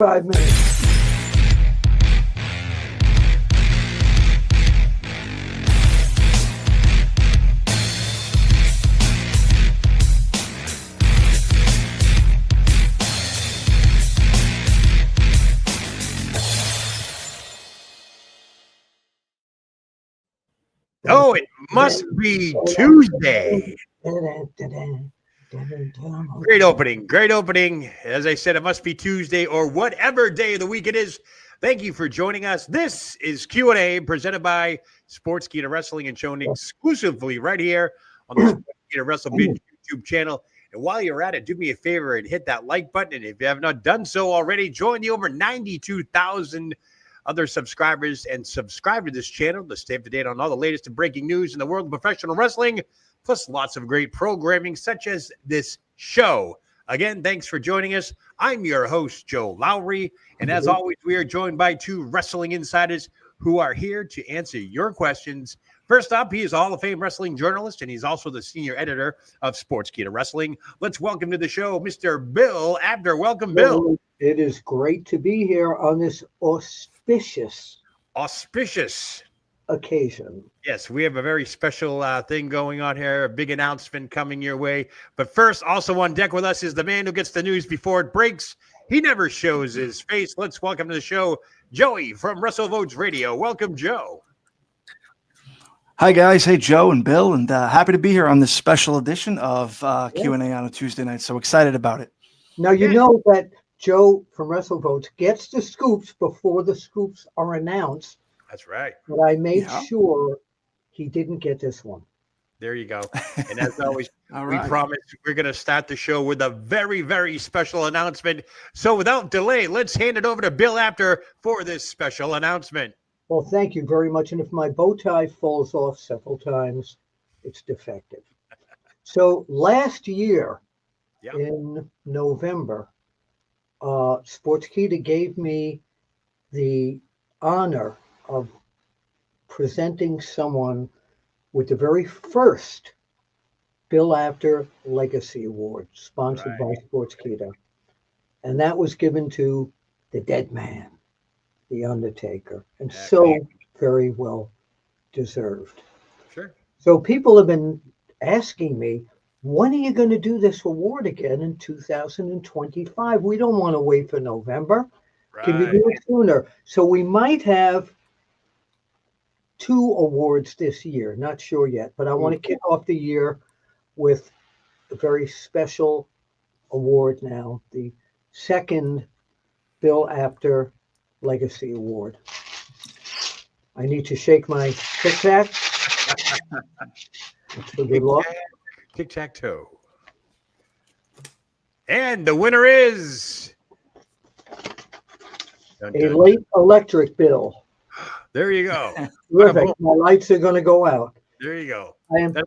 5 minutes. Oh, it must be Tuesday. Great opening. As I said, it must be Tuesday or whatever day of the week it is. Thank you for joining us. This is Q&A presented by Sportskeeda Wrestling and shown exclusively right here on the Sportskeeda Wrestling YouTube channel. And while you're at it, do me a favor and hit that like button. And if you have not done so already, join the over 92,000 other subscribers and subscribe to this channel to stay up to date on all the latest and breaking news in the world of professional wrestling, plus lots of great programming such as this show. Again, thanks for joining us. I'm your host, Joe Lowry, and as always, we are joined by two wrestling insiders who are here to answer your questions. First up, he is a Hall of Fame wrestling journalist, and he's also the senior editor of Sportskeeda Wrestling. Let's welcome to the show, Mr. Bill Apter. Welcome, Bill. It is great to be here on this auspicious occasion. Yes, we have a very special thing going on here, a big announcement coming your way. But first, also on deck with us is the man who gets the news before it breaks. He never shows his face. Let's welcome to the show, Joey from WrestleVotes Radio. Welcome, Joe. Hi, guys. Hey, Joe and Bill, and happy to be here on this special edition of Q&A on a Tuesday night. So excited about it. Now, you know that Joe from WrestleVotes gets the scoops before the scoops are announced. That's right. But I made sure he didn't get this one. There you go. And as always, we promise we're going to start the show with a very, very special announcement. So without delay, let's hand it over to Bill Apter for this special announcement. Well, thank you very much. And if my bow tie falls off several times, it's defective. So last year in November, Sportskeeda gave me the honor of presenting someone with the very first Bill Apter Legacy Award, sponsored by Sportskeeda. And that was given to the dead man, The Undertaker, and so very well deserved. Sure. So people have been asking me, when are you going to do this award again in 2025? We don't want to wait for November. Can you do it sooner? So we might have 2 awards this year. Not sure yet, but I want to kick off the year with a very special award now, the second Bill Apter Legacy Award. I need to shake my tic-tac. That's for good luck. Tic-tac-toe. And the winner is a late electric bill. There you go. Terrific. My lights are going to go out. There you go. That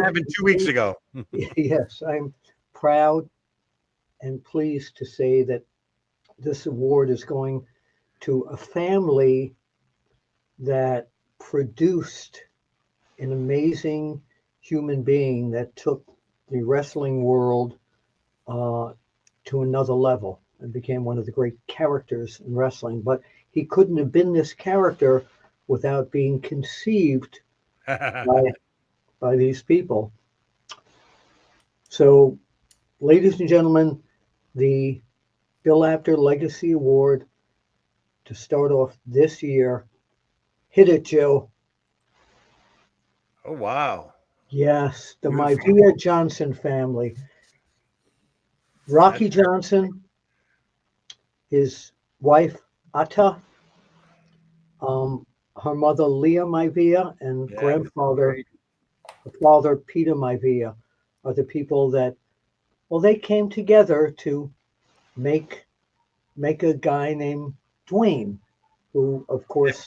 happened 2 weeks ago. Yes, I'm proud and pleased to say that this award is going to a family that produced an amazing human being that took the wrestling world to another level and became one of the great characters in wrestling. But he couldn't have been this character without being conceived by these people. So, ladies and gentlemen, the Bill Apter Legacy Award to start off this year. Hit it, Joe. Oh, wow. Yes, the Maivia Johnson family. Rocky Johnson, his wife, Ata, her mother, Leah Maivia, and grandfather, father, Peter Maivia, are the people that, they came together to make a guy named Dwayne, who, of course,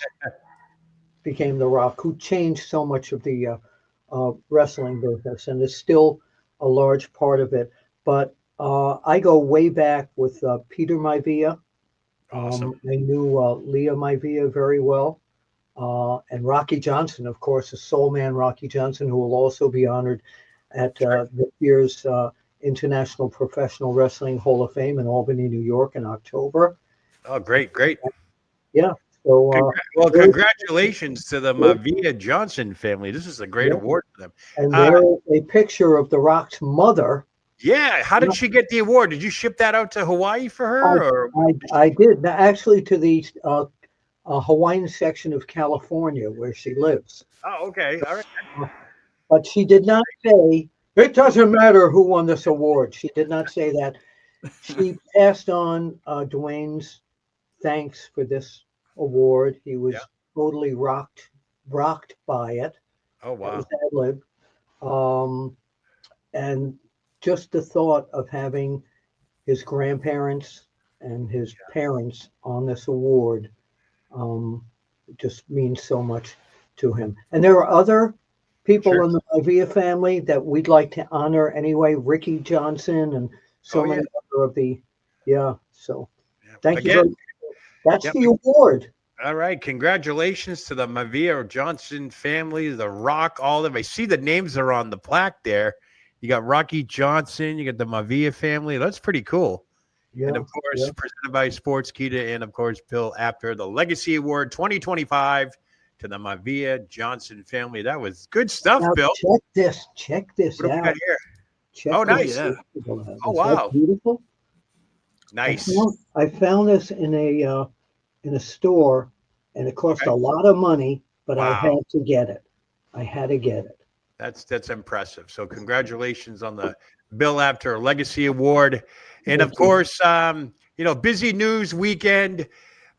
became The Rock, who changed so much of the wrestling business and is still a large part of it. But I go way back with Peter Maivia. Awesome. I knew Leah Maivia very well. And Rocky Johnson, of course, the soul man Rocky Johnson, who will also be honored at this year's International Professional Wrestling Hall of Fame in Albany, New York in October. Oh, great. Yeah. So, Congratulations to the Mavia Johnson family. This is a great award for them. And there's a picture of The Rock's mother. Yeah. How did she get the award? Did you ship that out to Hawaii for her? I did. Actually, to the Hawaiian section of California where she lives. Oh, okay. All right. But she did not say, it doesn't matter who won this award. She did not say that. She passed on Dwayne's thanks for this award. He was totally rocked by it. Oh, wow. It was ad-lib. And just the thought of having his grandparents and his parents on this award just means so much to him. And there are other people in the Mavia family that we'd like to honor anyway. Ricky Johnson and many other of the So thank you very much. That's the award. All right. Congratulations to the Mavia Johnson family, The Rock, all of them. I see the names are on the plaque there. You got Rocky Johnson, you got the Mavia family. That's pretty cool. Yeah, and of course, presented by Sportskeeda, and of course, Bill Apter, the Legacy Award 2025 to the Mavia Johnson family. That was good stuff, now, Bill. Check this what out. Do we got here? Nice. Yeah. Oh, wow. Beautiful. Nice. I found this in a store, and it cost a lot of money, but I had to get it. That's impressive. So congratulations on the Bill Apter Legacy Award. And of course, busy news weekend.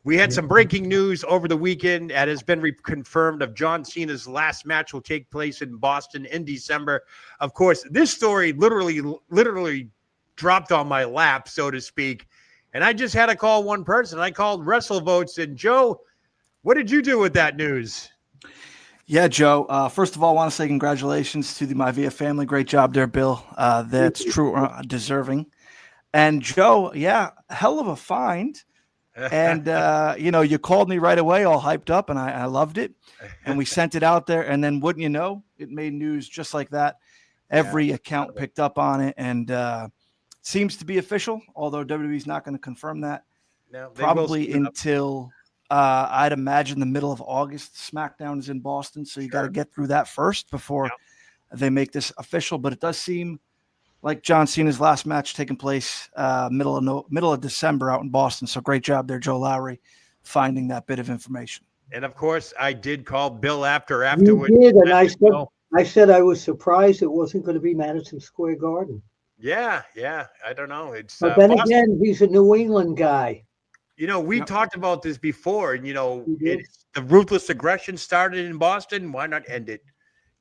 We had some breaking news over the weekend that has been confirmed of John Cena's last match will take place in Boston in December. Of course, this story literally dropped on my lap, so to speak. And I just had to call one person. I called WrestleVotes. And Joe, what did you do with that news? Yeah, Joe. First of all, I want to say congratulations to the Mavia family. Great job there, Bill. That's true, deserving. And Joe, hell of a find. And, you called me right away, all hyped up, and I loved it. And we sent it out there. And then wouldn't you know, it made news just like that. Every account picked up on it. And seems to be official, although WWE's not going to confirm that. No, probably until I'd imagine the middle of August. SmackDown is in Boston, so you got to get through that first before they make this official. But it does seem like John Cena's last match taking place middle of December out in Boston. So great job there, Joe Lowry, finding that bit of information. And of course, I did call Bill Apter afterwards. You did, and I said I was surprised it wasn't going to be Madison Square Garden. Yeah. I don't know. But then again, he's a New England guy. We talked about this before, and the ruthless aggression started in Boston. Why not end it?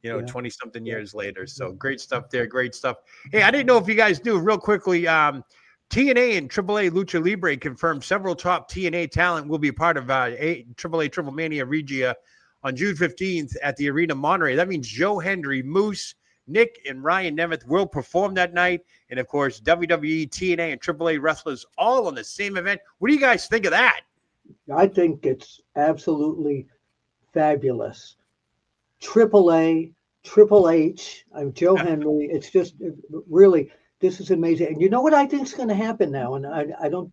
20-something years later. So great stuff there. Great stuff. Hey, I didn't know if you guys knew real quickly. TNA and AAA Lucha Libre confirmed several top TNA talent will be part of AAA Triple Mania Regia on June 15th at the Arena Monterey. That means Joe Hendry, Moose, Nick, and Ryan Nemeth will perform that night. And, of course, WWE, TNA, and AAA wrestlers all on the same event. What do you guys think of that? I think it's absolutely fabulous. AAA, Triple H, I'm Joe Henry. It's just really, this is amazing. And you know what I think is going to happen now? And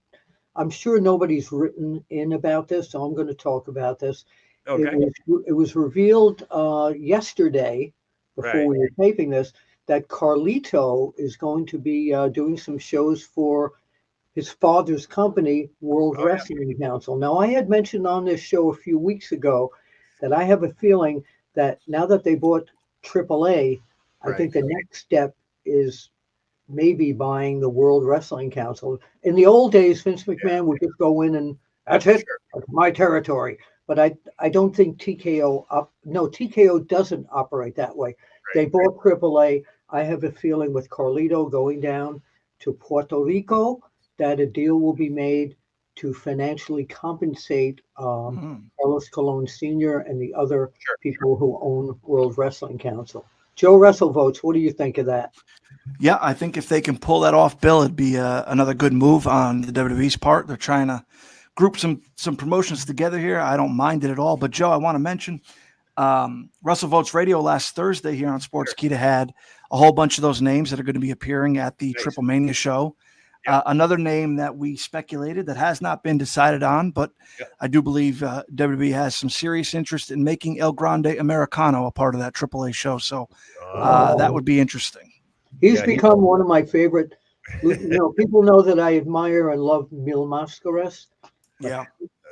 I'm sure nobody's written in about this, so I'm going to talk about this. Okay. It was revealed yesterday, before we were taping this, that Carlito is going to be doing some shows for his father's company, World Wrestling Council. Now, I had mentioned on this show a few weeks ago that I have a feeling that now that they bought AAA, I think the next step is maybe buying the World Wrestling Council. In the old days, Vince McMahon would just go in and that's it, that's my territory. But I don't think TKO doesn't operate that way. They bought AAA. I have a feeling with Carlito going down to Puerto Rico that a deal will be made to financially compensate Carlos Colon Sr. and the other people who own World Wrestling Council. Joe WrestleVotes, what do you think of that? Yeah, I think if they can pull that off, Bill, it'd be another good move on the WWE's part. They're trying to group some promotions together here. I don't mind it at all. But, Joe, I want to mention WrestleVotes Radio last Thursday here on Sportskeeda had a whole bunch of those names that are going to be appearing at the Triple Mania show. Another name that we speculated that has not been decided on, but I do believe WWE has some serious interest in making El Grande Americano a part of that AAA show. So that would be interesting. He's become one of my favorite. People know that I admire and love Mil Mascaras. Yeah.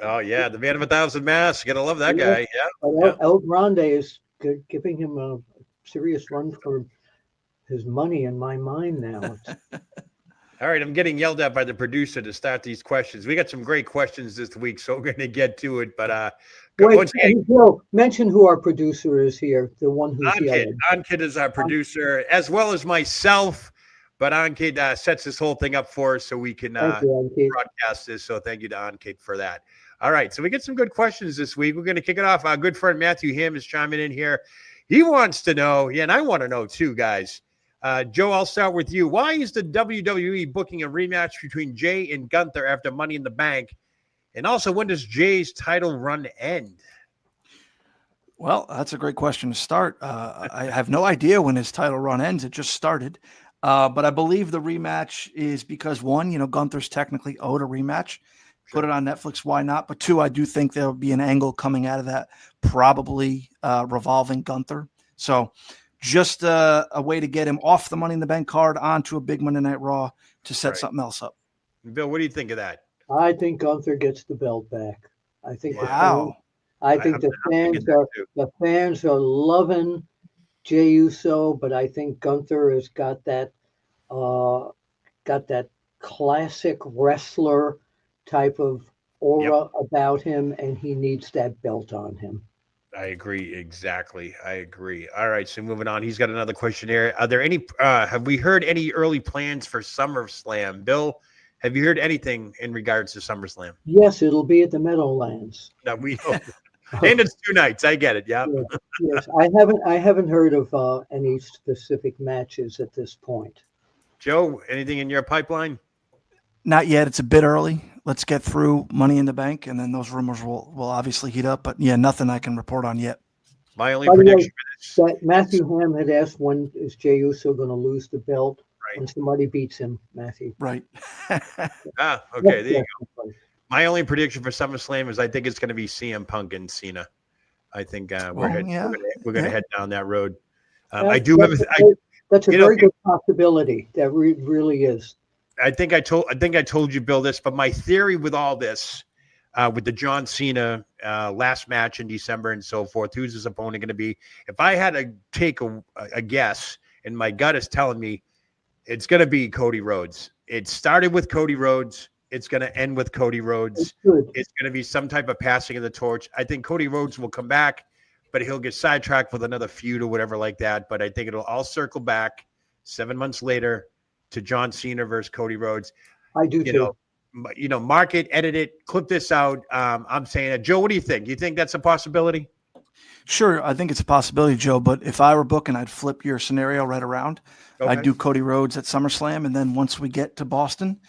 Oh, yeah. The man of 1,000 masks. You got to love that guy. Yeah. El Grande is giving him a serious run for his money in my mind now. All right, I'm getting yelled at by the producer to start these questions. We got some great questions this week, so we're going to get to it. But wait, Bill, mention who our producer is here, the one who's yelling. Ankit is our producer, as well as myself. But Ankit sets this whole thing up for us so we can broadcast this. So thank you to Ankit for that. All right, so we get some good questions this week. We're going to kick it off. Our good friend Matthew Ham is chiming in here. He wants to know, and I want to know too, guys. Joe, I'll start with you. Why is the WWE booking a rematch between Jey and Gunther after Money in the Bank? And also, when does Jey's title run end? Well, that's a great question to start. I have no idea when his title run ends. It just started. But I believe the rematch is because, one, Gunther's technically owed a rematch. Put it on Netflix. Why not? But two, I do think there'll be an angle coming out of that, probably revolving Gunther. So just a way to get him off the Money in the Bank card onto a big Monday Night Raw to set something else up. Bill, what do you think of that? I think Gunther gets the belt back. I think the fans are loving Jey Uso, but I think Gunther has got that classic wrestler type of aura about him, and he needs that belt on him. I agree. Exactly. I agree. All right. So moving on, he's got another question here. Are there any, have we heard any early plans for SummerSlam? Bill, have you heard anything in regards to SummerSlam? Yes, it'll be at the Meadowlands. No, we hope. And it's 2 nights. I get it. Yeah. Yes. I haven't heard of any specific matches at this point. Joe, anything in your pipeline? Not yet. It's a bit early. Let's get through Money in the Bank, and then those rumors will obviously heat up. But yeah, nothing I can report on yet. My only prediction for this. Matthew Ham had asked, when is Jey Uso going to lose the belt? Right. When somebody beats him, Matthew. Right. Okay, there you go. My only prediction for SummerSlam is I think it's going to be CM Punk and Cena. I think we're going to head down that road. That's a very good possibility. That really is. I think I told you, Bill, this, but my theory with all this, with the John Cena last match in December and so forth, who's his opponent going to be? If I had to take a guess, and my gut is telling me it's going to be Cody Rhodes. It started with Cody Rhodes. It's going to end with Cody Rhodes. It's going to be some type of passing of the torch. I think Cody Rhodes will come back, but he'll get sidetracked with another feud or whatever like that. But I think it'll all circle back 7 months later to John Cena versus Cody Rhodes. I do too. Mark it, edit it, clip this out. I'm saying that. Joe, what do you think? You think that's a possibility? Sure, I think it's a possibility, Joe. But if I were booking, I'd flip your scenario right around. Okay. I'd do Cody Rhodes at SummerSlam, and then once we get to Boston,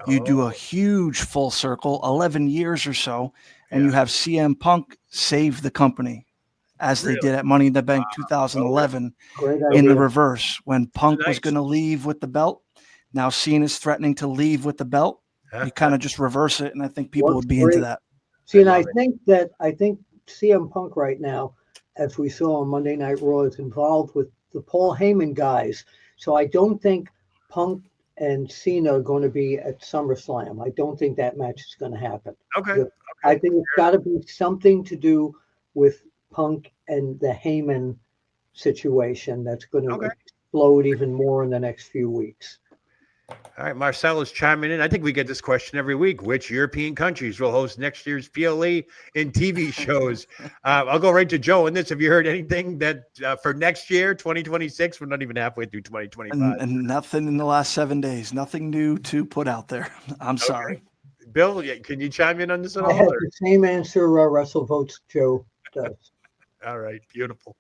you do a huge full circle, 11 years or so, and you have CM Punk save the company, as they did at Money in the Bank 2011 in the reverse, when Punk was going to leave with the belt. Now Cena's threatening to leave with the belt. You kind of just reverse it, and I think people would be into that. See, and I think CM Punk right now, as we saw on Monday Night Raw, is involved with the Paul Heyman guys. So I don't think Punk and Cena are going to be at SummerSlam. I don't think that match is going to happen. Okay. I think it's got to be something to do with Punk and the Heyman situation that's going to explode even more in the next few weeks. All right, Marcel is chiming in. I think we get this question every week. Which European countries will host next year's PLE and TV shows? I'll go right to Joe on this. Have you heard anything that for next year, 2026? We're not even halfway through 2025. And nothing in the last 7 days. Nothing new to put out there. I'm sorry. Bill, can you chime in on this at all? I have the same answer WrestleVotes Joe does. All right, beautiful.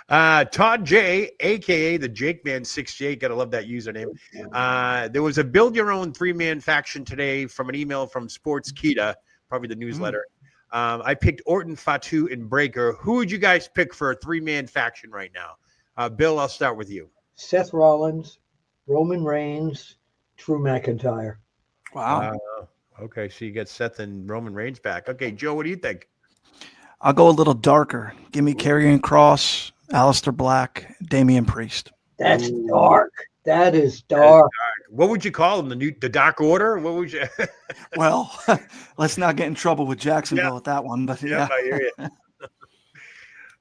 Todd J, a.k.a. the Jake Man 68, gotta love that username. There was a build your own 3-man faction today from an email from Sports Kita, probably the newsletter. I picked Orton, Fatu, and Breaker. Who would you guys pick for a 3-man faction right now? Bill, I'll start with you. Seth Rollins, Roman Reigns, Drew McIntyre. Wow. Okay, so you get Seth and Roman Reigns back. Okay, Joe, what do you think? I'll go a little darker. Give me Karrion Kross, Aleister Black, Damian Priest. That's Ooh. dark. That is dark. What would you call them? The Dark Order? What would you? Well, let's not get in trouble with Jacksonville with that one. But yeah, I hear you.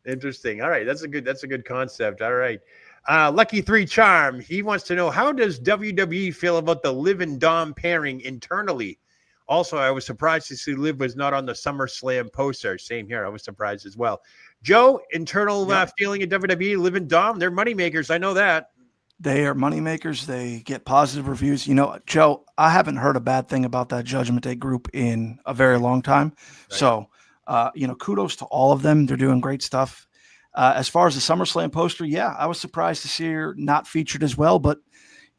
Interesting. All right, that's a good concept. All right. Lucky 3 Charm. He wants to know, how does WWE feel about the Liv and Dom pairing internally? Also, I was surprised to see Liv was not on the SummerSlam poster. Same here. I was surprised as well. Joe, internal feeling at WWE, Liv and Dom, they're moneymakers. I know that. They are moneymakers. They get positive reviews. You know, Joe, I haven't heard a bad thing about that Judgment Day group in a very long time. Right. So, kudos to all of them. They're doing great stuff. As far as the SummerSlam poster, I was surprised to see her not featured as well. But,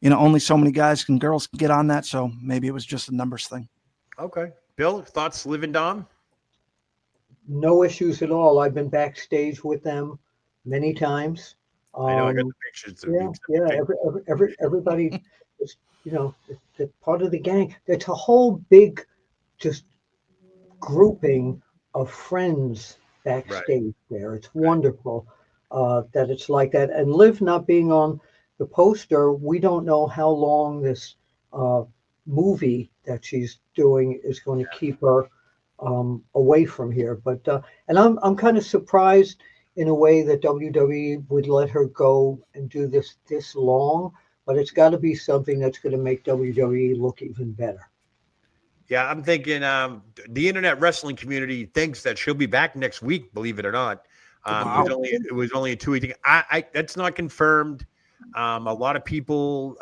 only so many guys and girls can get on that. So maybe it was just a numbers thing. Okay. Bill, thoughts, Liv and Dom? No issues at all. I've been backstage with them many times. I know, I got the pictures. Everybody is, they're part of the gang. It's a whole big, just grouping of friends backstage there. It's wonderful that it's like that. And Liv not being on the poster, we don't know how long this movie that she's doing is going to keep her away from here. But and I'm kind of surprised in a way that WWE would let her go and do this long, but it's got to be something that's going to make WWE look even better. Yeah, I'm thinking the internet wrestling community thinks that she'll be back next week, believe it or not. Wow. It was only a 2-week thing. I that's not confirmed. A lot of people,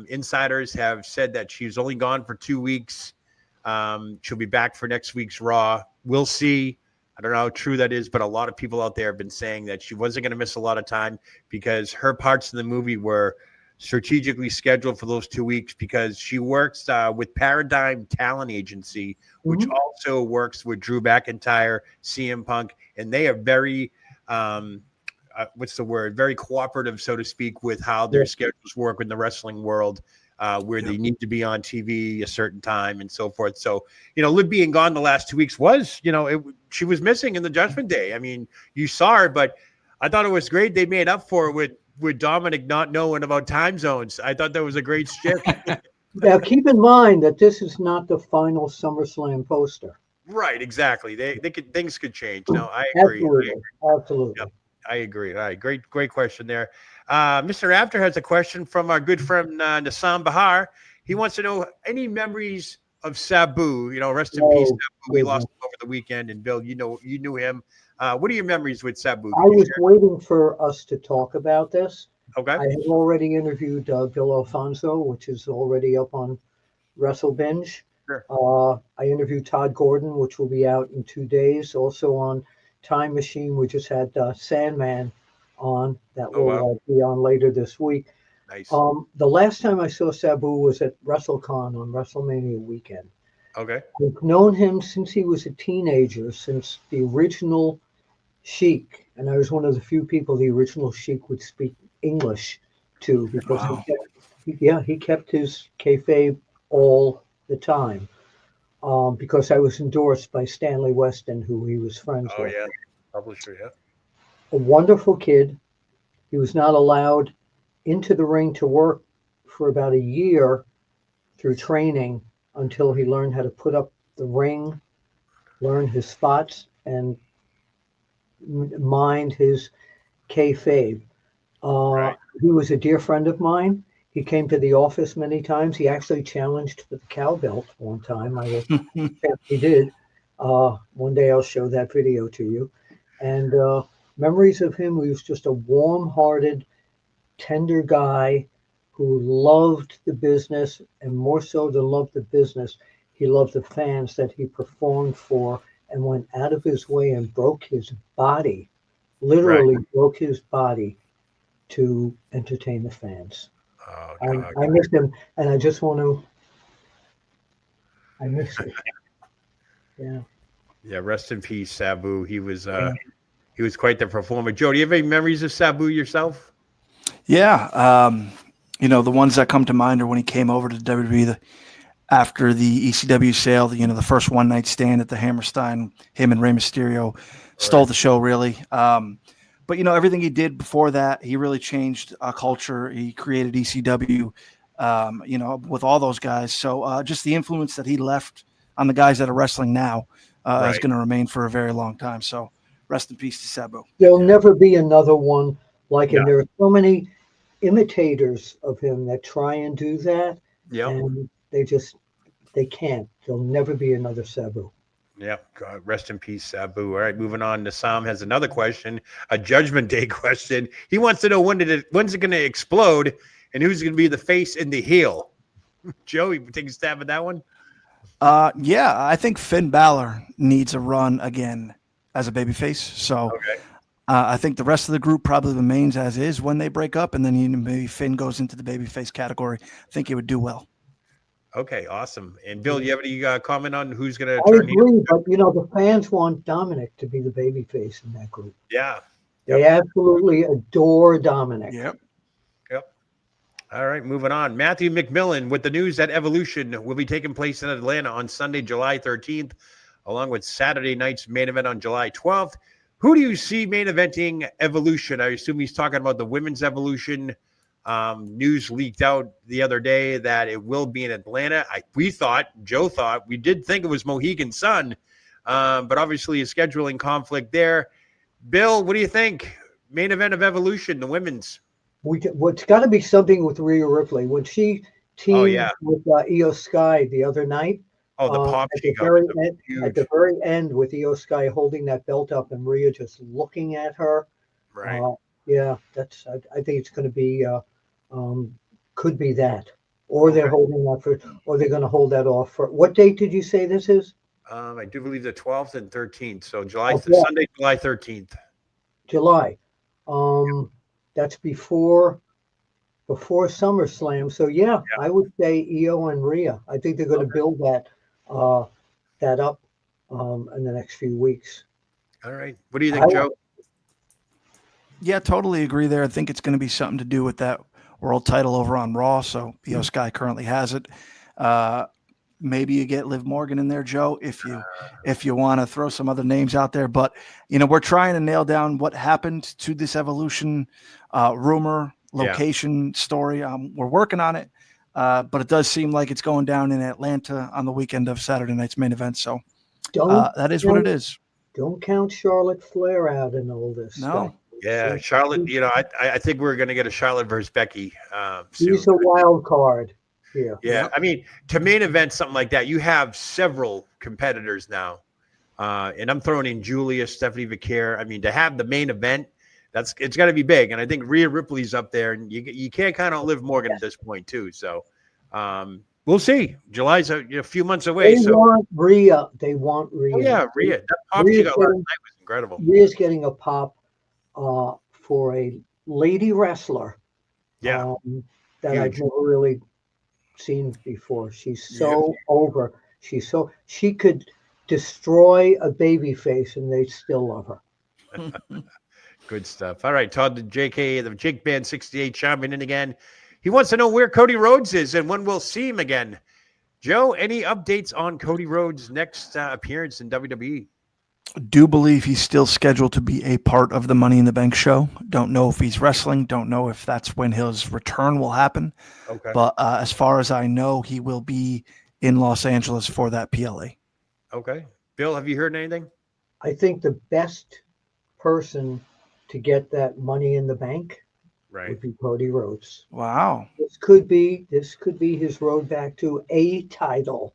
insiders have said that she's only gone for 2 weeks. She'll be back for next week's Raw. We'll see. I don't know how true that is, but a lot of people out there have been saying that she wasn't going to miss a lot of time because her parts in the movie were strategically scheduled for those 2 weeks because she works with Paradigm Talent Agency, which also works with Drew McIntyre, CM Punk, and they are very very cooperative, so to speak, with how their schedules work in the wrestling world, where they need to be on TV a certain time and so forth. So, Liv being gone the last 2 weeks was, she was missing in the Judgment Day. I mean, you saw her, but I thought it was great. They made up for it with Dominic not knowing about time zones. I thought that was a great shift. Now, keep in mind that this is not the final SummerSlam poster. Right, exactly. Things could change. No, I agree. Absolutely. Yep. I agree. All right. Great question there. Mr. Apter has a question from our good friend Nassam Bahar. He wants to know any memories of Sabu. Rest in peace, Sabu. We lost him over the weekend. And Bill, you knew him. What are your memories with Sabu? I was waiting for us to talk about this. Okay. I had already interviewed Bill Alfonso, which is already up on WrestleBinge. Sure. I interviewed Todd Gordon, which will be out in 2 days. Also on Time Machine, we just had Sandman on that will be on later this week. Nice. The last time I saw Sabu was at WrestleCon on WrestleMania weekend. Okay. I've known him since he was a teenager, since the original Sheik, and I was one of the few people the original Sheik would speak English to because he kept his kayfabe all the time. Because I was endorsed by Stanley Weston, who he was friends with. Oh, yeah. Publisher, yeah. A wonderful kid. He was not allowed into the ring to work for about a year through training until he learned how to put up the ring, learn his spots, and mind his kayfabe. Right. He was a dear friend of mine. He came to the office many times. He actually challenged for the cow belt one time. He did. One day I'll show that video to you. And memories of him, he was just a warm-hearted, tender guy who loved the business, and more so than loved the business, he loved the fans that he performed for and went out of his way and broke his body, literally broke his body to entertain the fans. Oh, I miss him, and I just want to. I miss him. Yeah. Yeah. Rest in peace, Sabu. He was quite the performer. Joe, do you have any memories of Sabu yourself? Yeah. The ones that come to mind are when he came over to WWE after the ECW sale, the first one night stand at the Hammerstein, him and Rey Mysterio stole the show, really. But everything he did before that, he really changed culture. He created ECW, with all those guys. So just the influence that he left on the guys that are wrestling now is going to remain for a very long time. So rest in peace to Sabu. There'll never be another one like him. There are so many imitators of him that try and do that, and they can't. There'll never be another Sabu. Yeah, God, rest in peace, Sabu. All right, moving on. Sam has another question, a Judgment Day question. He wants to know when's it going to explode, and who's going to be the face and the heel. Joe, you take a stab at that one? Yeah, I think Finn Balor needs a run again as a babyface. So I think the rest of the group probably remains as is when they break up, and then maybe Finn goes into the babyface category. I think he would do well. Okay, awesome. And Bill, you have any comment on who's going to turn heel? But the fans want Dominic to be the babyface in that group. Yeah. They absolutely adore Dominic. Yep. All right, moving on. Matthew McMillan with the news that Evolution will be taking place in Atlanta on Sunday, July 13th, along with Saturday night's main event on July 12th. Who do you see main eventing Evolution? I assume he's talking about the women's Evolution. News leaked out the other day that it will be in Atlanta. Joe thought, we did think it was Mohegan Sun, but obviously a scheduling conflict there. Bill, what do you think? Main event of Evolution, the women's. It's got to be something with Rhea Ripley. When she teamed with Io Sky the other night. Oh, the pop at the very end with Io Sky holding that belt up and Rhea just looking at her. Right. I think it's going to be could be that, or they're holding that or they're going to hold that off for. What date did you say this is? I do believe the 12th and 13th. So Sunday, July 13th. July. That's before SummerSlam. So I would say Io and Rhea. I think they're going to build that up in the next few weeks. All right. What do you think, Joe? Yeah, totally agree there. I think it's going to be something to do with that world title over on Raw. So Io Sky currently has it. Maybe you get Liv Morgan in there, Joe, if you want to throw some other names out there. But, we're trying to nail down what happened to this Evolution rumor, location, story. We're working on it, but it does seem like it's going down in Atlanta on the weekend of Saturday night's main event. So that is what it is. Don't count Charlotte Flair out in all this. No. Stuff. Yeah, Charlotte, I think we're going to get a Charlotte versus Becky. She's a wild card. Yeah. I mean, to main event something like that, you have several competitors now. And I'm throwing in Julia, Stephanie Vaquer. I mean, to have the main event, it's got to be big. And I think Rhea Ripley's up there, and you can't count on Liv Morgan at this point too. So we'll see. July's a few months away. They want Rhea. Oh, yeah, Rhea. That pop she got last night was incredible. Rhea's getting a pop for a lady wrestler. Yeah. That Huge. I've never really seen before. She's so over. She could destroy a baby face and they still love her. Good stuff. All right, Todd, the Jake Band 68 chiming in again. He wants to know where Cody Rhodes is and when we'll see him again. Joe, any updates on Cody Rhodes' next appearance in WWE? Do believe he's still scheduled to be a part of the Money in the Bank show. Don't know if he's wrestling. Don't know if that's when his return will happen. Okay. But as far as I know, he will be in Los Angeles for that PLA. Okay. Bill, have you heard anything? I think the best person to get that Money in the Bank would be Cody Rhodes. Wow. This could be his road back to a title.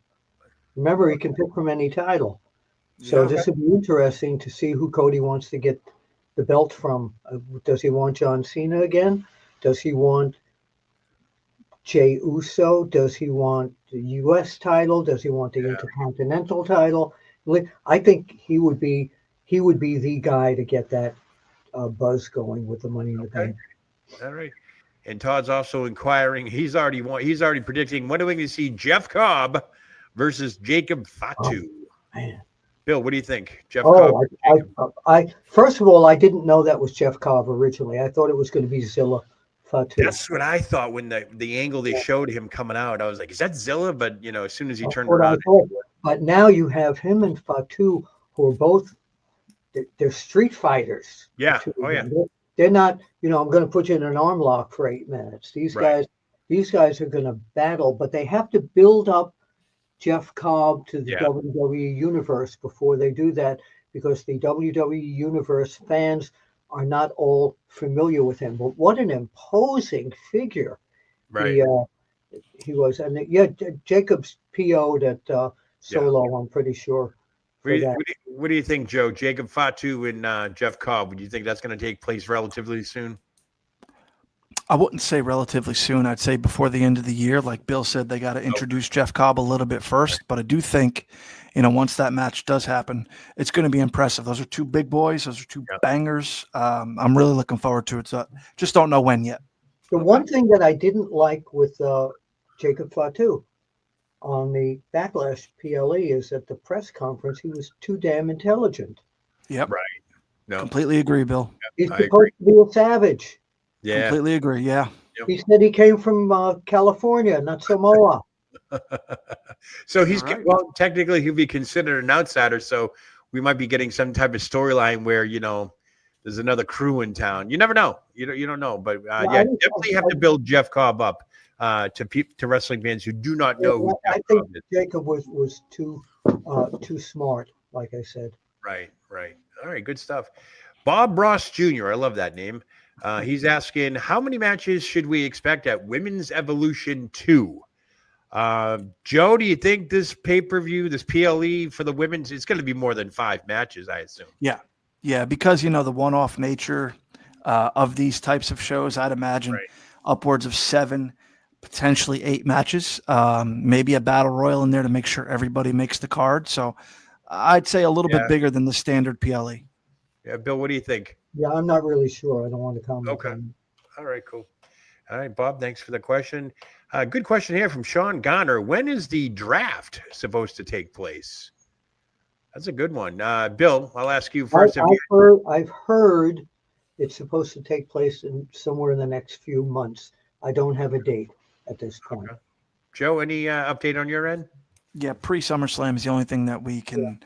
Remember, he can pick from any title. So this would be interesting to see who Cody wants to get the belt from. Does he want John Cena again? Does he want Jey Uso? Does he want the U.S. title? Does he want the Intercontinental title? I think he would be the guy to get that buzz going with the Money in the Bank. All right. And Todd's also inquiring. He's already predicting when are we going to see Jeff Cobb versus Jacob Fatu? Oh, man. Bill, what do you think? Jeff Cobb. I first of all, I didn't know that was Jeff Cobb originally. I thought it was going to be Zilla Fatu. That's what I thought when the angle they showed him coming out. I was like, is that Zilla? But, as soon as he That's turned what I around. thought. But now you have him and Fatu, who are both they're street fighters. Yeah. The two Oh, of yeah. them. They're not, I'm going to put you in an arm lock for 8 minutes. These Right. guys are going to battle, but they have to build up Jeff Cobb to the Yeah. WWE universe before they do that, because the WWE universe fans are not all familiar with him. But what an imposing figure Right. he was. And Jacob's PO'd at Solo, I'm pretty sure. What do you think, Joe? Jacob Fatu and Jeff Cobb, do you think that's going to take place relatively soon? I wouldn't say relatively soon. I'd say before the end of the year. Like Bill said, they got to introduce Jeff Cobb a little bit first. But I do think, once that match does happen, it's going to be impressive. Those are two big boys. Those are two bangers. I'm really looking forward to it. So just don't know when yet. The one thing that I didn't like with Jacob Fatu on the Backlash PLE is at the press conference, he was too damn intelligent. Yep. Right. No. Completely agree, Bill. He's supposed to be a savage. Yeah. Completely agree. Yeah. Yep. He said he came from California, not Samoa. So he's All right. well, technically he'll be considered an outsider. So we might be getting some type of storyline where there's another crew in town. You never know. You don't know. But definitely have to build Jeff Cobb up to wrestling fans who do not know who I Jeff think Cobb is. Jacob was too smart, like I said. Right. All right, good stuff. Bob Ross Jr., I love that name. He's asking, how many matches should we expect at Women's Evolution 2? Joe, do you think this pay-per-view, this PLE for the women's, it's going to be more than 5 matches, I assume? Yeah, because, the one-off nature of these types of shows, I'd imagine upwards of 7, potentially 8 matches, maybe a battle royal in there to make sure everybody makes the card. So I'd say a little bit bigger than the standard PLE. Yeah, Bill, what do you think? Yeah, I'm not really sure. I don't want to comment. Okay. All right, cool. All right, Bob, thanks for the question. Good question here from Sean Garner. When is the draft supposed to take place? That's a good one. Bill, I'll ask you first. I've heard it's supposed to take place somewhere in the next few months. I don't have a date at this point. Okay. Joe, any update on your end? Yeah, pre-SummerSlam is the only thing that we can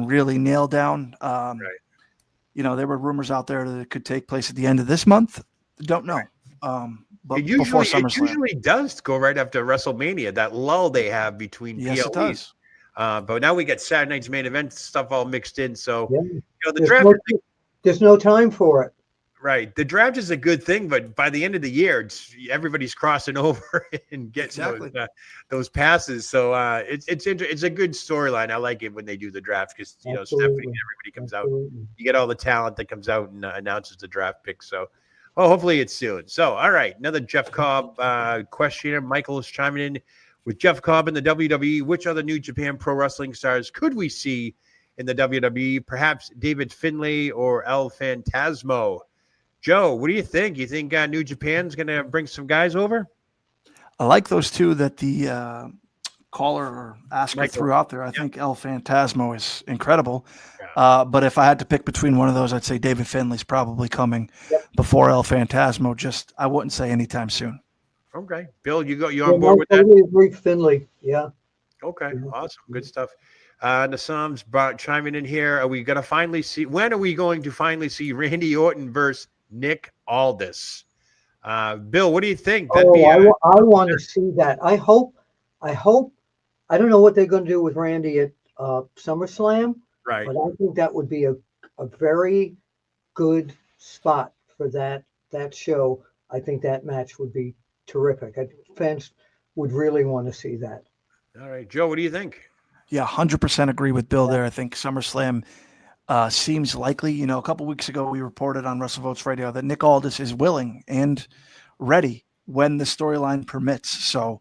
really nail down. There were rumors out there that it could take place at the end of this month. Don't know. But before SummerSlam. It usually does go right after WrestleMania, that lull they have between PLEs. It does. But now we get Saturday night's main event stuff all mixed in. So the There's draft there's no time for it. Right. The draft is a good thing, but by the end of the year, everybody's crossing over and getting those passes. So it's a good storyline. I like it when they do the draft because Stephanie and everybody comes out. You get all the talent that comes out and announces the draft pick. So, hopefully it's soon. So, all right, another Jeff Cobb question here. Michael is chiming in with Jeff Cobb in the WWE. Which other New Japan Pro Wrestling stars could we see in the WWE? Perhaps David Finlay or El Phantasmo. Joe, what do you think? You think New Japan's going to bring some guys over? I like those two that the caller or asker threw out there. I think El Phantasmo is incredible. Yeah. But if I had to pick between one of those, I'd say David Finlay's probably coming before El Phantasmo. I wouldn't say anytime soon. Okay. Bill, you on board with that? I agree, Finlay. Yeah. Okay. Awesome. Good stuff. Nasam's chiming in here. When are we going to finally see Randy Orton versus Nick Aldis? Bill, what do you think? I want to see that. I hope. I don't know what they're going to do with Randy at SummerSlam, right? But I think that would be a very good spot for that show. I think that match would be terrific. I think fans would really want to see that. All right, Joe, what do you think? Yeah, 100% agree with Bill there. I think SummerSlam seems likely. A couple weeks ago, we reported on WrestleVotes Radio that Nick Aldis is willing and ready when the storyline permits. So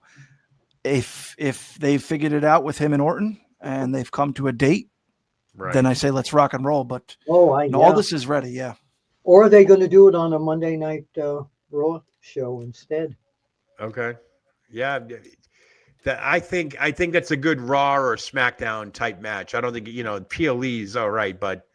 if they've figured it out with him and Orton and they've come to a date, then I say let's rock and roll. But Aldis is ready, yeah. Or are they going to do it on a Monday Night Raw show instead? Okay. Yeah. I think that's a good Raw or SmackDown type match. I don't think PLE is all right, but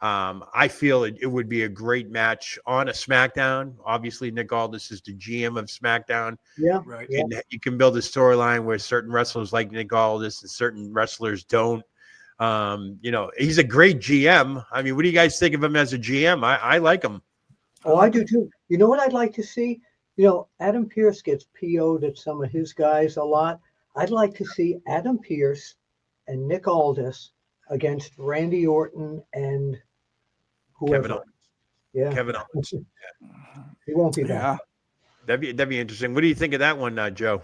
I feel it would be a great match on a SmackDown. Obviously, Nick Aldis is the GM of SmackDown. Yeah, Right. yeah. And you can build a storyline where certain wrestlers like Nick Aldis and certain wrestlers don't. He's a great GM. I mean, what do you guys think of him as a GM? I like him. Oh, I do too. You know what I'd like to see? Adam Pearce gets PO'd at some of his guys a lot. I'd like to see Adam Pearce and Nick Aldis against Randy Orton and whoever. Kevin Owens. Yeah. Kevin Owens. He won't be back. Yeah. That'd be interesting. What do you think of that one, Joe?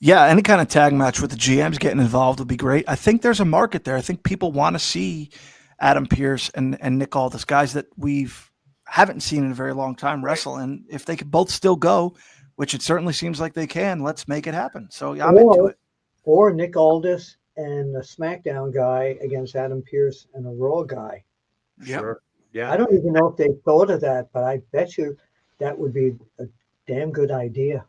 Yeah, any kind of tag match with the GMs getting involved would be great. I think there's a market there. I think people want to see Adam Pearce and Nick Aldis, guys that haven't seen in a very long time wrestle. And if they could both still go, which it certainly seems like they can, let's make it happen. So yeah, I'm into it. Or Nick Aldis and a SmackDown guy against Adam Pearce and a Raw guy. Yep. Sure. Yeah. I don't even know if they thought of that, but I bet you that would be a damn good idea.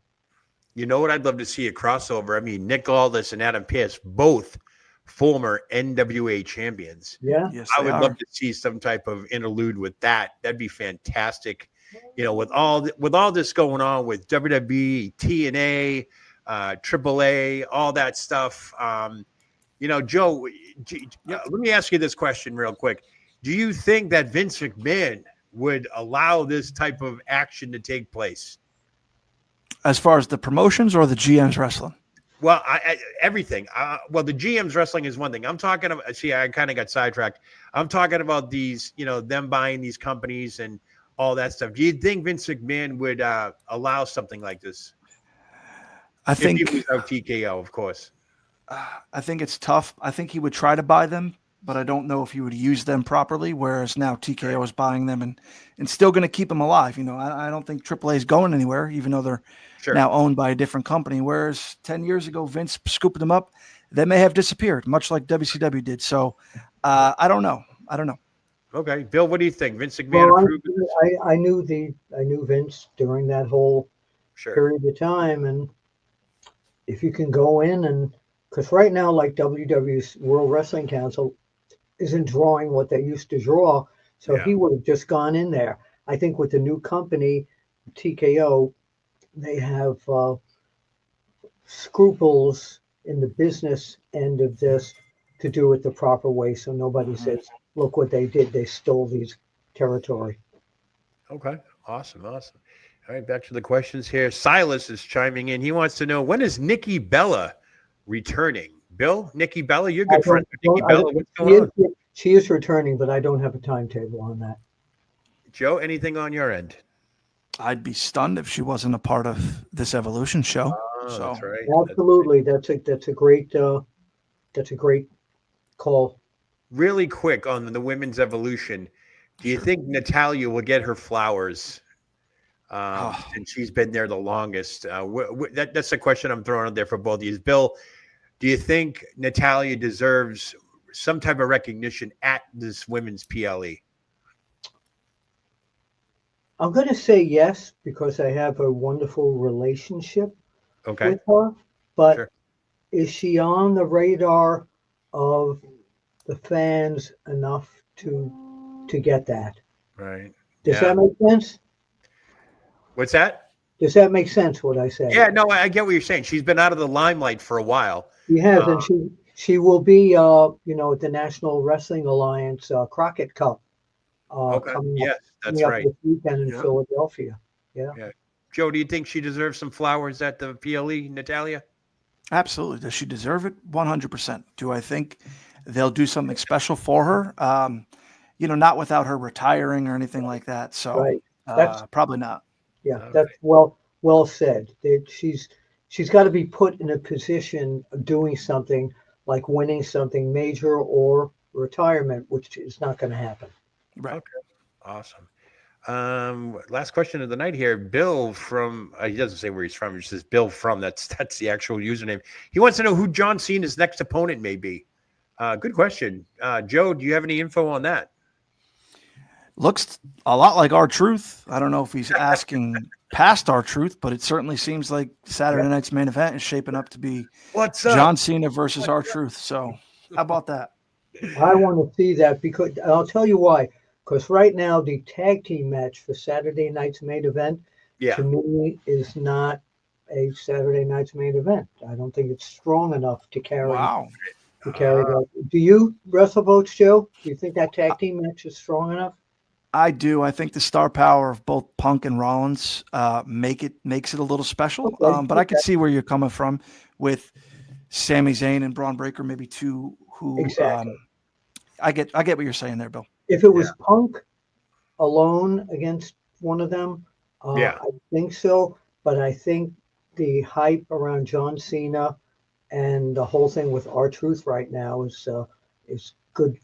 You know what? I'd love to see a crossover. I mean, Nick Aldis and Adam Pearce, both former NWA champions. Yeah. Yes, I would love to see some type of interlude with that. That'd be fantastic. With all this going on with WWE, TNA, AAA, all that stuff. Joe, let me ask you this question real quick. Do you think that Vince McMahon would allow this type of action to take place? As far as the promotions or the GMs wrestling? Well, everything. The GM's wrestling is one thing. I'm talking about. See, I kind of got sidetracked. I'm talking about these, them buying these companies and all that stuff. Do you think Vince McMahon would allow something like this? I think if he was out TKO, of course. I think it's tough. I think he would try to buy them, but I don't know if he would use them properly. Whereas now TKO is buying them and still going to keep them alive. I don't think AAA is going anywhere, even though they're now owned by a different company. Whereas 10 years ago, Vince scooped them up. They may have disappeared, much like WCW did. So I don't know. Okay, Bill, what do you think? Vince McMahon approved it? I knew Vince during that whole period of time, and if you can go in and because right now, like WWE's World Wrestling Council isn't drawing what they used to draw, so he would have just gone in there. I think with the new company, TKO, they have scruples in the business end of this to do it the proper way, so nobody says, look what they did. They stole these territory. Okay, awesome. All right, back to the questions here. Silas is chiming in. He wants to know, when is Nikki Bella returning? Bill, Nikki Bella, you're good friends with Nikki Bella. What's going on? She is returning, but I don't have a timetable on that. Joe, anything on your end? I'd be stunned if she wasn't a part of this Evolution show. That's right. Absolutely, that's a great call. Really quick on the women's Evolution, do you think Natalya will get her flowers? And she's been there the longest. That's the question I'm throwing out there for both of you. Bill, do you think Natalya deserves some type of recognition at this women's PLE? I'm going to say yes because I have a wonderful relationship with her. But is she on the radar of the fans enough to get that? Right. Does that make sense? What's that? Does that make sense, what I said? Yeah, no, I get what you're saying. She's been out of the limelight for a while. She has, and she will be, at the National Wrestling Alliance Crockett Cup. Yes, that's right. This weekend in Philadelphia. Yeah. Joe, do you think she deserves some flowers at the PLE, Natalya? Absolutely. Does she deserve it? 100%. Do I think they'll do something special for her? Not without her retiring or anything like that. So probably not. Yeah, that's well said. She's got to be put in a position of doing something like winning something major or retirement, which is not going to happen. Right. Okay. Awesome. Last question of the night here. Bill from he doesn't say where he's from. He says Bill from. That's the actual username. He wants to know who John Cena's next opponent may be. Good question. Joe, do you have any info on that? Looks a lot like R-Truth. I don't know if he's asking past R-Truth, but it certainly seems like Saturday night's main event is shaping up to be John Cena versus R-Truth. So how about that? I want to see that because I'll tell you why. Because right now, the tag team match for Saturday night's main event, Yeah. to me, is not a Saturday night's main event. I don't think it's strong enough to carry. Wow. To carry that. Do you WrestleVotes, Joe? Do you think that tag team match is strong enough? I do. I think the star power of both Punk and Rollins makes it a little special. Okay. But I can see where you're coming from with Sami Zayn and Braun Breaker, maybe two who. Exactly. I get what you're saying there, Bill. If it was Punk alone against one of them, Yeah. I think so. But I think the hype around John Cena and the whole thing with R-Truth right now is good,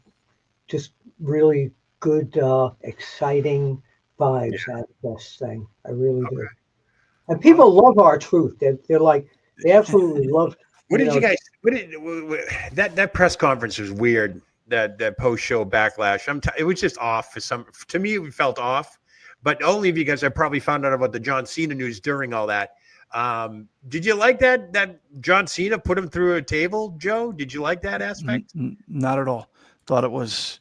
just really good, exciting vibes out of this thing. I really do. And people love R-Truth. They're like, they absolutely love. What did you guys? That press conference was weird. That post show backlash. It was just off for some. To me, it felt off, but only because I probably found out about the John Cena news during all that. Did you like that John Cena put him through a table, Joe? Did you like that aspect? Not at all. Thought it was.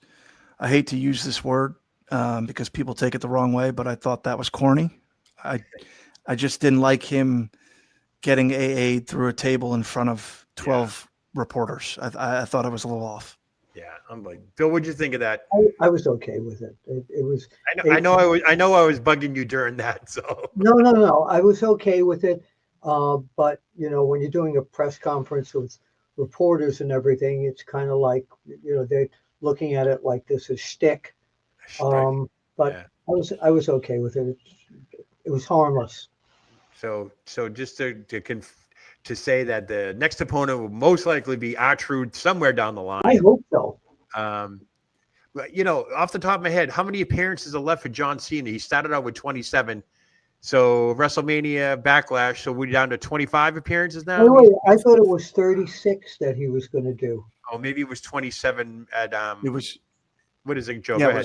I hate to use this word because people take it the wrong way, but I thought that was corny. I just didn't like him getting AA'd through a table in front of 12 reporters. I thought it was a little off. Yeah, I'm like, Bill, what'd you think of that? I was okay with it. It was. I know I was bugging you during that. So No. I was okay with it. But when you're doing a press conference with reporters and everything, it's kind of like they're looking at it like this is shtick. But yeah. I was okay with it. It was harmless. So just to say that the next opponent will most likely be R-Truth somewhere down the line. I hope so. But off the top of my head, how many appearances are left for John Cena? He started out with 27. So WrestleMania Backlash. So we're down to 25 appearances now. I thought it was 36 that he was going to do. Oh, maybe it was 27 at It was. What is it, Joe? Yeah,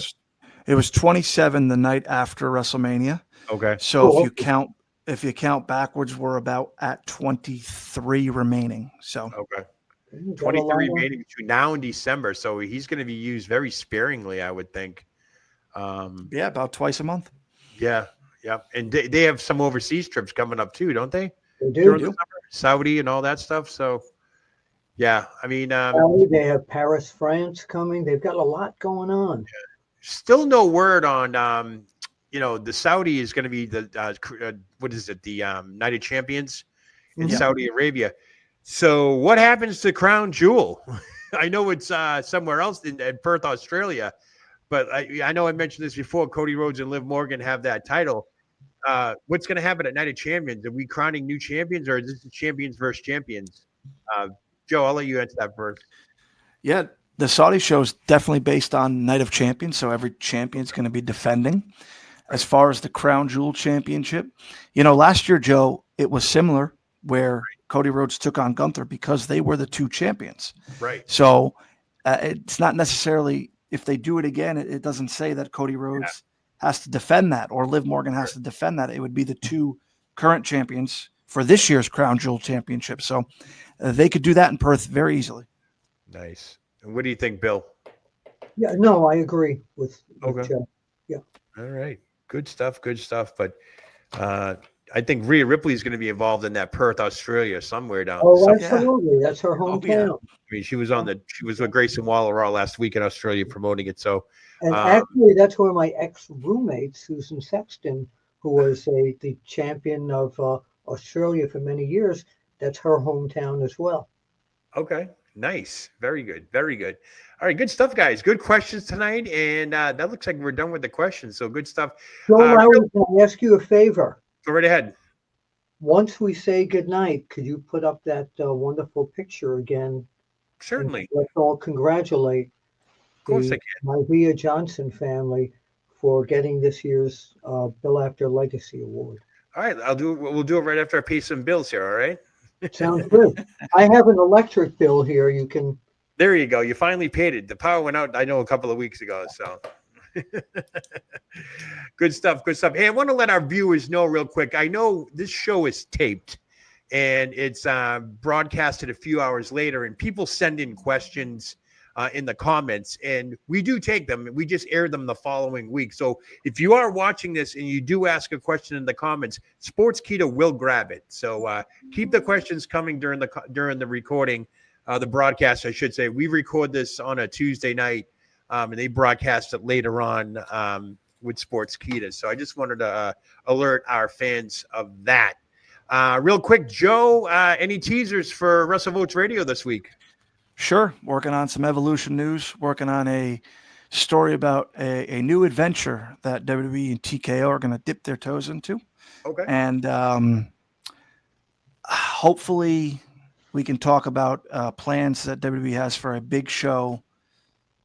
it was 27 the night after WrestleMania. Okay. So if you count backwards, we're about at 23 remaining. So okay. 23 remaining between now and December. So he's going to be used very sparingly, I would think. Yeah, about twice a month. Yeah. Yeah. And they have some overseas trips coming up too, don't they? They do. Saudi and all that stuff. So yeah, I mean, they have Paris, France coming. They've got a lot going on. Still no word on, the Saudi is going to be the what is it? The Night of Champions in Saudi Arabia. So what happens to Crown Jewel? I know it's somewhere else in Perth, Australia, but I know I mentioned this before. Cody Rhodes and Liv Morgan have that title. What's going to happen at Night of Champions? Are we crowning new champions, or is this the champions versus champions? Joe, I'll let you answer that first. Yeah, the Saudi show is definitely based on Night of Champions, so every champion's going to be defending. As far as the Crown Jewel Championship, last year, Joe, it was similar where Cody Rhodes took on Gunther because they were the two champions. Right. So it's not necessarily, if they do it again, it doesn't say that Cody Rhodes has to defend that or Liv Morgan has to defend that. It would be the two current champions for this year's Crown Jewel Championship. So they could do that in Perth very easily. Nice. And what do you think, Bill? Yeah, no, I agree with Joe. Yeah. All right. Good stuff. But I think Rhea Ripley is going to be involved in that Perth, Australia, somewhere down. Oh, absolutely. Yeah. That's her hometown. I mean, she was with Grayson Waller Raw last week in Australia promoting it. So, and actually, that's where my ex-roommate Susan Sexton, who was the champion of Australia for many years, that's her hometown as well. Okay. Nice. Very good. All right. Good stuff, guys. Good questions tonight. And that looks like we're done with the questions. So good stuff. Joe, can I ask you a favor? Go right ahead. Once we say goodnight, could you put up that wonderful picture again? Certainly. Let's all congratulate the Maivia Johnson family for getting this year's Bill Apter Legacy Award. All right. We'll do it right after I pay some bills here. All right. Sounds good. I have an electric bill here. You can. There you go. You finally paid it. The power went out, I know, a couple of weeks ago. So good stuff. Hey, I want to let our viewers know real quick. I know this show is taped and it's broadcasted a few hours later, and people send in questions in the comments, and we do take them. We just air them the following week. So if you are watching this and you do ask a question in the comments, Sportskeeda will grab it. So keep the questions coming during the recording, the broadcast, I should say. We record this on a Tuesday night, and they broadcast it later on with Sportskeeda. So I just wanted to alert our fans of that. Real quick, Joe, any teasers for WrestleVotes Radio this week? Sure. Working on some Evolution news, working on a story about a new adventure that WWE and TKO are going to dip their toes into. Okay. And hopefully we can talk about plans that WWE has for a big show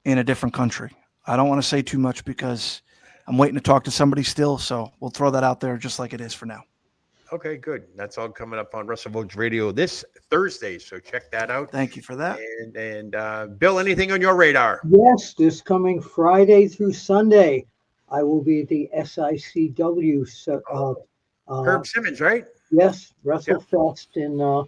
in a different country. I don't want to say too much because I'm waiting to talk to somebody still, so we'll throw that out there just like it is for now. Okay, good. That's all coming up on WrestleVotes Radio this Thursday, so check that out. Thank you for that. And Bill, anything on your radar? Yes, this coming Friday through Sunday, I will be at the SICW. Herb Simmons, right? Yes, WrestleFest in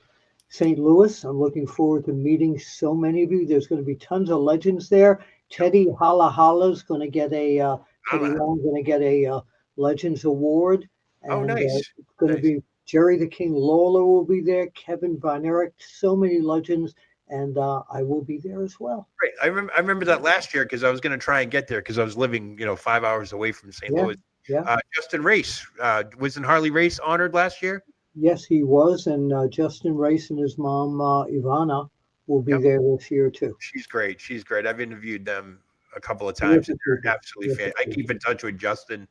St. Louis. I'm looking forward to meeting so many of you. There's going to be tons of legends there. Teddy Holla is going to get a Legends Award. And, nice. It's going to be Jerry the King Lawler will be there, Kevin Von Erich, so many legends, and I will be there as well. Great. I remember that last year because I was going to try and get there because I was living 5 hours away from St. Louis. Yeah. Justin Race, wasn't Harley Race honored last year? Yes, he was, and Justin Race and his mom Ivana will be there this year too. She's great. I've interviewed them a couple of times, and they're absolutely fan. I keep in touch with Justin.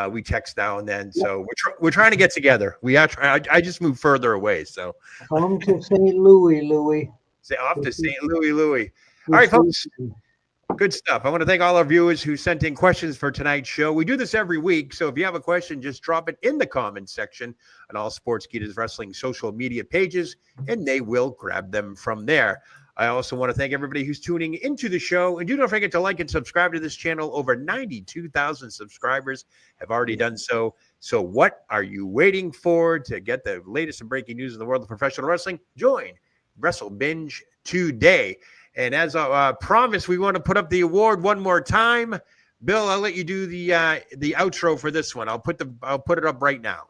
We text now and then, so we're trying to get together. We are trying. I just moved further away, so come to St. Louis. Say off to St. Louis. All right, folks. Good stuff. I want to thank all our viewers who sent in questions for tonight's show. We do this every week, so if you have a question, just drop it in the comments section on all Sportskeeda's Wrestling social media pages, and they will grab them from there. I also want to thank everybody who's tuning into the show. And do not forget to like and subscribe to this channel. Over 92,000 subscribers have already done so. So what are you waiting for to get the latest and breaking news in the world of professional wrestling? Join Wrestle Binge today. And as I promised, we want to put up the award one more time. Bill, I'll let you do the outro for this one. I'll put it up right now.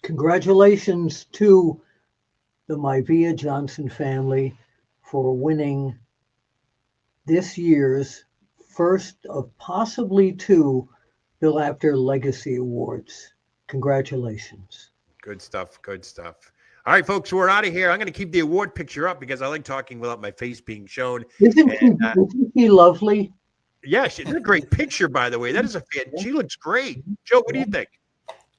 Congratulations to the Maivia Johnson family for winning this year's first of possibly two Bill Apter Legacy Awards. Congratulations. Good stuff. All right, folks, we're out of here. I'm going to keep the award picture up because I like talking without my face being shown. Isn't she lovely? Yeah, she's a great picture, by the way. That is she looks great. Joe, what do you think?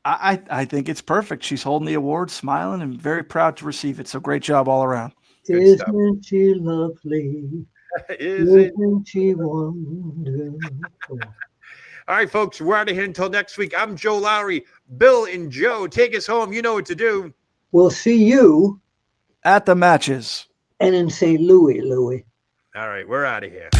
I think it's perfect. She's holding the award, smiling, and very proud to receive it. So great job all around. Isn't she lovely? Isn't she wonderful? All right, folks, we're out of here until next week. I'm Joe Lowry. Bill and Joe, take us home. You know what to do. We'll see you at the matches and in St. Louis. All right, we're out of here.